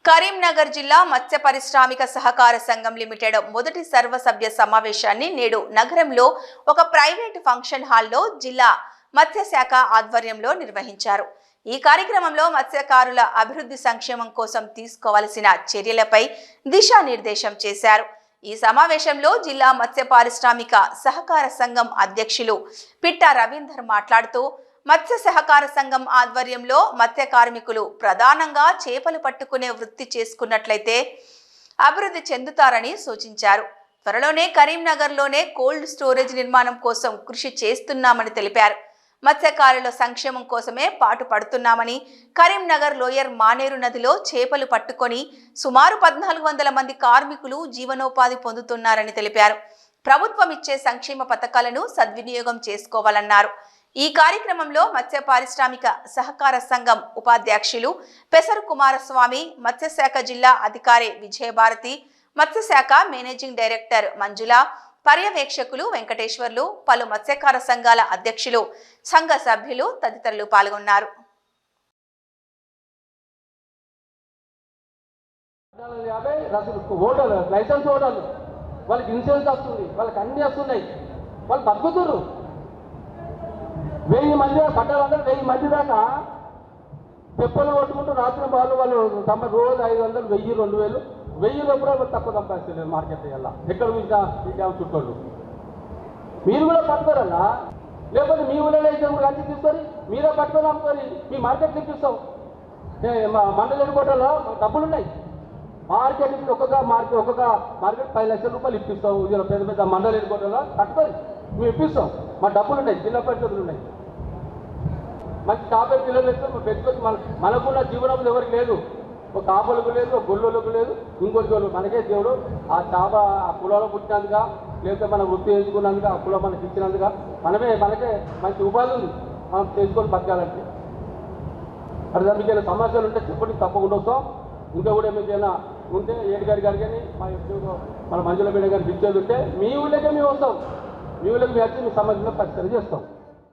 కరీంనగర్ జిల్లా మత్స్య పారిశ్రామిక సహకార సంఘం లిమిటెడ్ మొదటి సర్వసభ్య సమావేశాన్ని నేడు నగరంలో ఒక ప్రైవేట్ ఫంక్షన్ హాల్లో జిల్లా మత్స్య శాఖ ఆధ్వర్యంలో నిర్వహించారు. ఈ కార్యక్రమంలో మత్స్యకారుల అభివృద్ధి సంక్షేమం కోసం తీసుకోవాల్సిన చర్యలపై దిశానిర్దేశం చేశారు. ఈ సమావేశంలో జిల్లా మత్స్య పారిశ్రామిక సహకార సంఘం అధ్యక్షులు పిట్ట రవీందర్ మాట్లాడుతూ మత్స్య సహకార సంఘం ఆధ్వర్యంలో మత్స్య కార్మికులు ప్రధానంగా చేపలు పట్టుకునే వృత్తి చేసుకున్నట్లయితే అభివృద్ధి చెందుతారని సూచించారు. త్వరలోనే కరీంనగర్లోనే కోల్డ్ స్టోరేజ్ నిర్మాణం కోసం కృషి చేస్తున్నామని తెలిపారు. మత్స్యకారుల సంక్షేమం కోసమే పాటుపడుతున్నామని, కరీంనగర్ లోయర్ మానేరు నదిలో చేపలు పట్టుకొని సుమారు 1400 మంది కార్మికులు జీవనోపాధి పొందుతున్నారని తెలిపారు. ప్రభుత్వం ఇచ్చే సంక్షేమ పథకాలను సద్వినియోగం చేసుకోవాలన్నారు. ఈ కార్యక్రమంలో మత్స్య పారిశ్రామిక సహకార సంఘం ఉపాధ్యక్షులు పెసరు కుమారస్వామి, మత్స్యశాఖ జిల్లా అధికారి విజయభారతి, మత్స్యశాఖ మేనేజింగ్ డైరెక్టర్ మంజుల, పర్యవేక్షకులు వెంకటేశ్వర్లు, పలు మత్స్యకార సంఘాల అధ్యక్షులు, సంఘ సభ్యులు తదితరులు పాల్గొన్నారు. వాళ్ళకి ఇన్సూరెన్స్ వస్తుంది, వాళ్ళకి అన్ని వస్తున్నాయి, వాళ్ళు బతుకుతున్నారు. 1000 మంది పడ్డారంటే 1000 మంది దాకా తెప్పలు కొట్టుకుంటూ రాత్రి వాళ్ళు తమ రోజు 500, 1000, 2000, 1000 ఎప్పుడో తక్కువ సంపాదిస్తారు మార్కెట్ వల్ల. ఎక్కడ ఇంకా చుట్టూ మీరు కూడా పట్టుకోరన్నా, లేకపోతే మీ ఊళ్ళో కలిసి తీసుకొని మీరే పట్టుకొని అమ్ముకొని మీ మార్కెట్ ఇప్పిస్తాం. మండలి ఎన్నుకోవడంలో డబ్బులు ఉన్నాయి. మార్కెట్ ఒక్కొక్క మార్కెట్ 10 లక్షల రూపాయలు ఇప్పిస్తాం. పెద్ద పెద్ద మండలి ఎన్నుకోవడంలో కట్టుకొని మేము ఇప్పిస్తాం. మా డబ్బులు ఉన్నాయి, జిల్లా పరిషత్తులు ఉన్నాయి. మంచి 50 కిలోమీటర్లు పెట్టుకొని మనకున్న జీవనం ఎవరికి లేదు. ఒక కాపులకు లేదు, ఒక గొల్లులకు లేదు, ఇంకొక మనకే దేవుడు ఆ చేప ఆ కులంలో పుట్టినందుగా, లేకపోతే మనం వృత్తి ఎంచుకున్నందుగా, ఆ కులం మనకి ఇచ్చినందుగా మనకే మంచి ఉపాధి ఉంది మనం చేసుకొని బతకాలంటే. అది మీకు ఏమైనా సమస్యలు ఉంటే చెప్పండి, తప్పకుండా వస్తాం. ఇంకా కూడా మీకు ఏమైనా ఉంటే ఏడుగారి గారి కానీ మన మంజుల మేడం గారిని పిలిచేది ఉంటే మీ ఊళ్ళకే మేము వస్తాం. మీ ఊళ్ళకి మేము వచ్చి మీ సమస్యలను పరిష్కారం చేస్తాం.